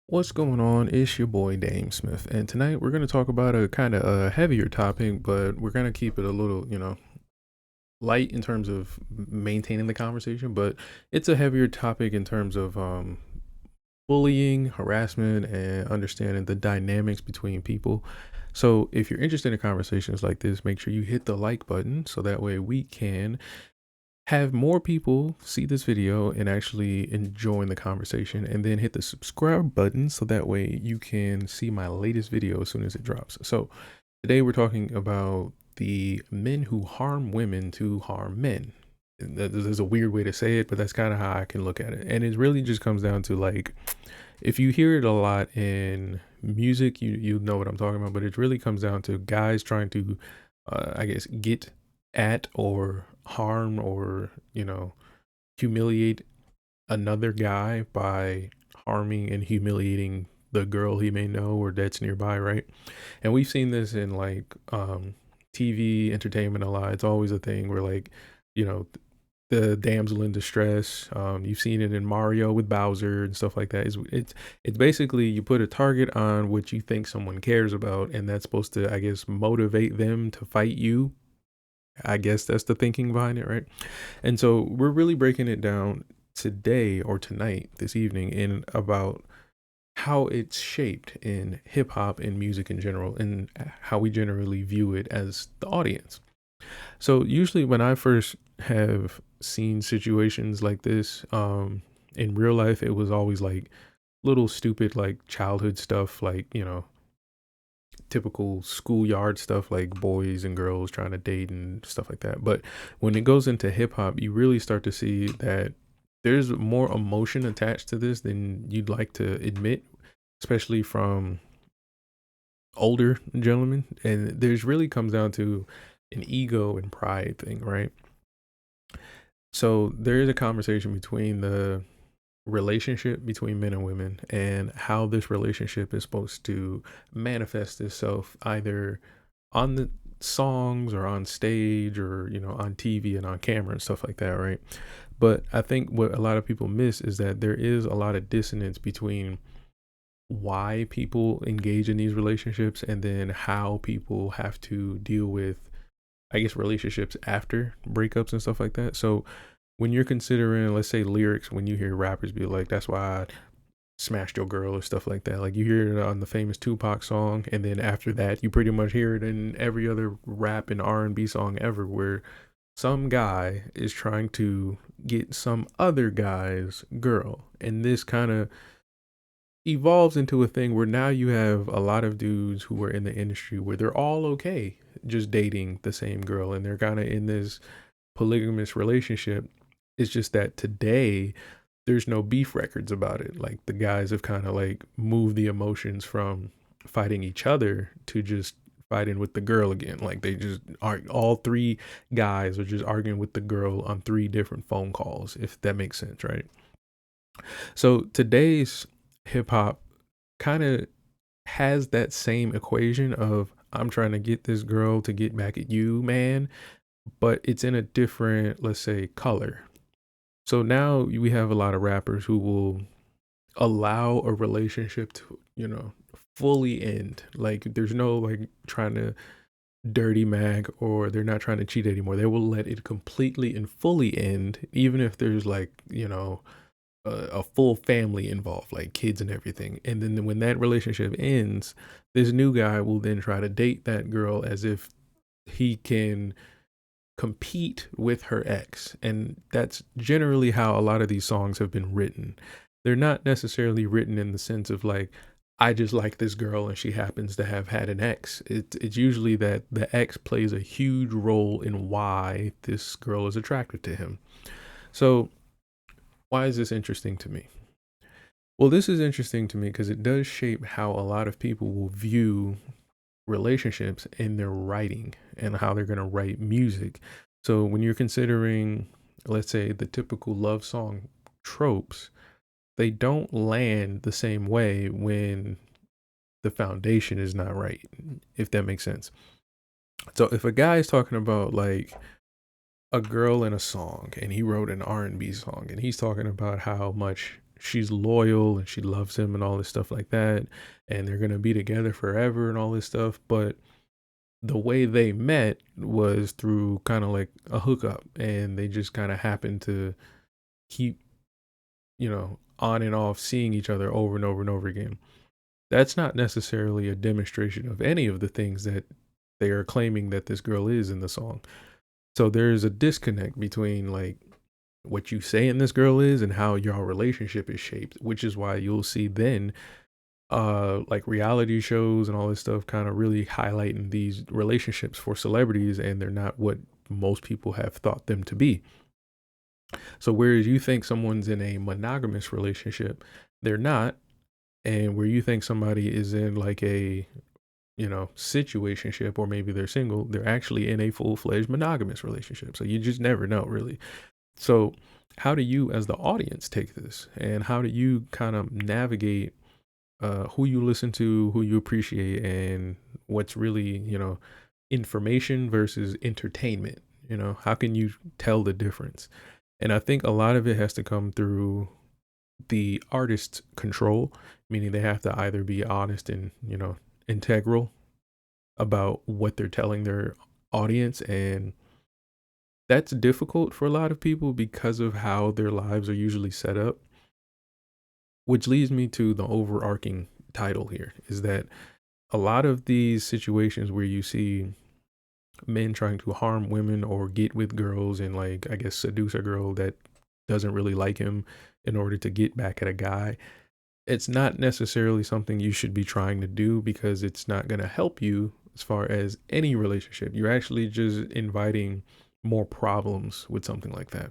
What's going on? It's your boy DameSmiff, and tonight we're going to talk about a kind of a heavier topic, but we're going to keep it a little, light in terms of maintaining the conversation. But it's a heavier topic in terms of bullying, harassment, and understanding the dynamics between people. So, if you're interested in conversations like this, make sure you hit the like button so that way we can have more people see this video and actually enjoying the conversation, and then hit the subscribe button so that way you can see my latest video as soon as it drops. So today we're talking about the men who harm women to harm men. And there's a weird way to say it, but that's kind of how I can look at it. And it really just comes down to, like, if you hear it a lot in music, you know what I'm talking about, but it really comes down to guys trying to I guess get at or harm or humiliate another guy by harming and humiliating the girl he may know or that's nearby, right? And we've seen this in, like, TV entertainment a lot. It's always a thing where, like, you know the damsel in distress. You've seen it in Mario with Bowser and stuff like that. It's basically you put a target on what you think someone cares about, and that's supposed to, I guess, motivate them to fight you. I guess that's the thinking behind it, right? And so we're really breaking it down today or tonight, this evening, in about how it's shaped in hip hop and music in general, and how we generally view it as the audience. So usually when I first have seen situations like this, in real life, it was always like little stupid, like, childhood stuff, like, typical schoolyard stuff, like boys and girls trying to date and stuff like that. But when it goes into hip hop, you really start to see that there's more emotion attached to this than you'd like to admit, especially from older gentlemen. And there's really comes down to an ego and pride thing, right? So there is a conversation between the relationship between men and women, and how this relationship is supposed to manifest itself either on the songs or on stage, or on TV and on camera and stuff like that, right? But I think what a lot of people miss is that there is a lot of dissonance between why people engage in these relationships and then how people have to deal with, I guess, relationships after breakups and stuff like that. So when you're considering, let's say, lyrics, when you hear rappers be like, that's why I smashed your girl or stuff like that, like, you hear it on the famous Tupac song, and then after that you pretty much hear it in every other rap and R&B song ever, where some guy is trying to get some other guy's girl. And this kind of evolves into a thing where now you have a lot of dudes who are in the industry where they're all okay just dating the same girl, and they're kind of in this polygamous relationship. It's just that today there's no beef records about it. Like, the guys have kind of, like, moved the emotions from fighting each other to just fighting with the girl again. Like, they just are, all three guys are just arguing with the girl on three different phone calls, if that makes sense, right? So today's hip hop kind of has that same equation of, I'm trying to get this girl to get back at you, man, but it's in a different, let's say, color. So now we have a lot of rappers who will allow a relationship to, fully end. Like, there's no, like, trying to dirty mag, or they're not trying to cheat anymore. They will let it completely and fully end, even if there's, like, a full family involved, like kids and everything. And then when that relationship ends, this new guy will then try to date that girl as if he can compete with her ex. And that's generally how a lot of these songs have been written. They're not necessarily written in the sense of, like, I just like this girl and she happens to have had an ex. It's usually that the ex plays a huge role in why this girl is attracted to him. So why is this interesting to me? Well, this is interesting to me because it does shape how a lot of people will view relationships in their writing and how they're going to write music. So when you're considering, let's say, the typical love song tropes, they don't land the same way when the foundation is not right, if that makes sense. So if a guy is talking about, like, a girl in a song, and he wrote an R&B song, and he's talking about how much she's loyal and she loves him and all this stuff like that, and they're gonna be together forever and all this stuff. But the way they met was through kind of like a hookup, and they just kind of happened to keep, on and off seeing each other over and over and over again. That's not necessarily a demonstration of any of the things that they are claiming that this girl is in the song. So there's a disconnect between like what you saying this girl is and how your relationship is shaped, which is why you'll see then like reality shows and all this stuff kind of really highlighting these relationships for celebrities, and they're not what most people have thought them to be. So whereas you think someone's in a monogamous relationship, they're not. And where you think somebody is in like a, situationship, or maybe they're single, they're actually in a full-fledged monogamous relationship. So you just never know, really. So how do you as the audience take this, and how do you kind of navigate who you listen to, who you appreciate, and what's really, information versus entertainment? How can you tell the difference? And I think a lot of it has to come through the artist's control, meaning they have to either be honest and, integral about what they're telling their audience. And that's difficult for a lot of people because of how their lives are usually set up, which leads me to the overarching title here, is that a lot of these situations where you see men trying to harm women or get with girls and, like, I guess seduce a girl that doesn't really like him in order to get back at a guy, it's not necessarily something you should be trying to do, because it's not going to help you as far as any relationship. You're actually just inviting more problems with something like that.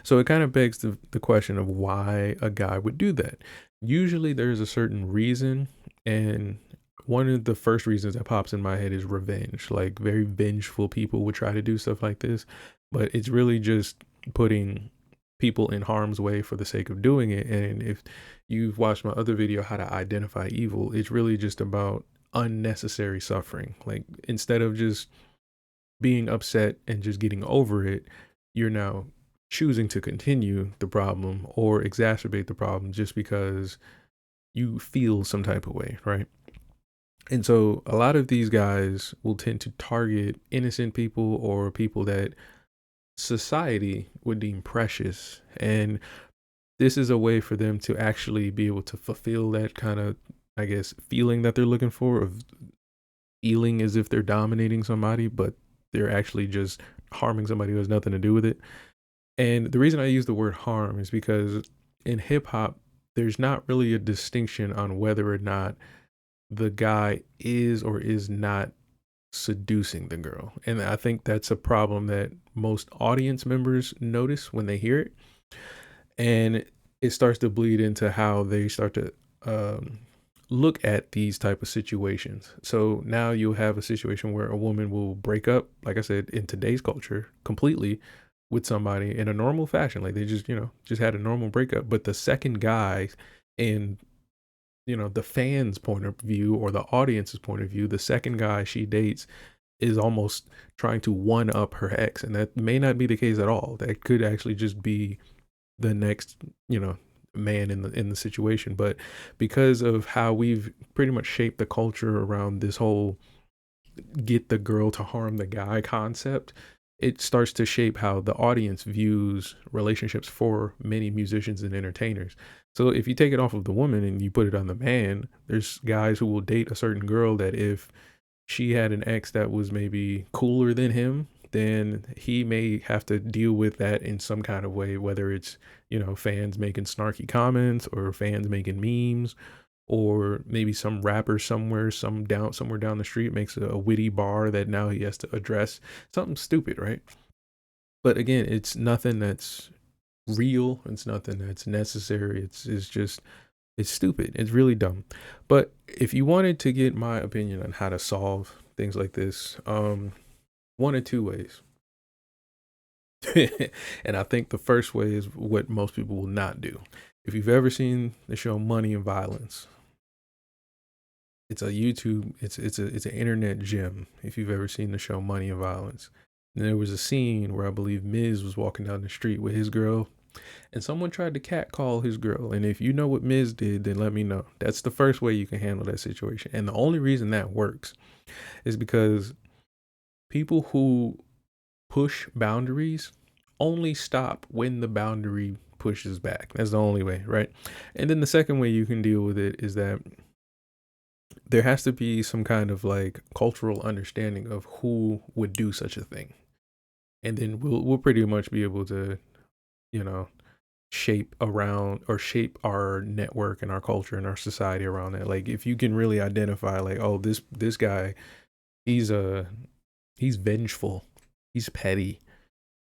So it kind of begs the question of why a guy would do that. Usually there's a certain reason, and one of the first reasons that pops in my head is revenge. Like, very vengeful people would try to do stuff like this, but it's really just putting people in harm's way for the sake of doing it. And if you've watched my other video, how to identify evil, it's really just about unnecessary suffering. Like, instead of just being upset and just getting over it, you're now choosing to continue the problem or exacerbate the problem just because you feel some type of way, right? And so a lot of these guys will tend to target innocent people or people that society would deem precious. And this is a way for them to actually be able to fulfill that kind of, I guess, feeling that they're looking for, of feeling as if they're dominating somebody, but they're actually just harming somebody who has nothing to do with it. And the reason I use the word harm is because in hip hop, there's not really a distinction on whether or not the guy is or is not seducing the girl. And I think that's a problem that most audience members notice when they hear it. And it starts to bleed into how they start to look at these type of situations. So now you'll have a situation where a woman will break up, like I said, in today's culture, completely with somebody in a normal fashion. Like, they just, just had a normal breakup. But the second guy, in, the fans' point of view or the audience's point of view, the second guy she dates is almost trying to one up her ex. And that may not be the case at all. That could actually just be the next, man in the situation. But because of how we've pretty much shaped the culture around this whole get the girl to harm the guy concept, it starts to shape how the audience views relationships for many musicians and entertainers. So if you take it off of the woman and you put it on the man, there's guys who will date a certain girl that if she had an ex that was maybe cooler than him, then he may have to deal with that in some kind of way, whether it's, fans making snarky comments or fans making memes, or maybe some rapper somewhere down the street makes a witty bar that now he has to address something stupid, right? But again, it's nothing that's real. It's nothing that's necessary. It's stupid. It's really dumb. But if you wanted to get my opinion on how to solve things like this, one of two ways. And I think the first way is what most people will not do. If you've ever seen the show Money and Violence, it's a YouTube, it's an internet gem. If you've ever seen the show Money and Violence, and there was a scene where I believe Miz was walking down the street with his girl, and someone tried to catcall his girl, and if you know what Miz did, then let me know. That's the first way you can handle that situation. And the only reason that works is because people who push boundaries only stop when the boundary pushes back. That's the only way, right? And then the second way you can deal with it is that there has to be some kind of like cultural understanding of who would do such a thing. And then we'll pretty much be able to, you know, shape around or shape our network and our culture and our society around that. Like if you can really identify like, oh, this guy, he's he's vengeful, he's petty,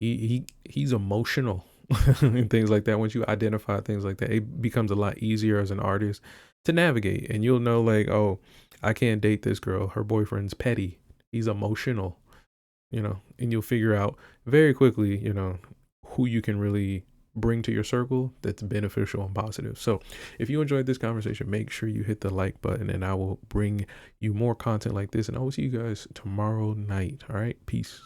he's emotional and things like that. Once you identify things like that, it becomes a lot easier as an artist to navigate, and you'll know like, oh, I can't date this girl, her boyfriend's petty, he's emotional, and you'll figure out very quickly, who you can really bring to your circle that's beneficial and positive. So if you enjoyed this conversation, make sure you hit the like button, and I will bring you more content like this, and I will see you guys tomorrow night. All right, peace.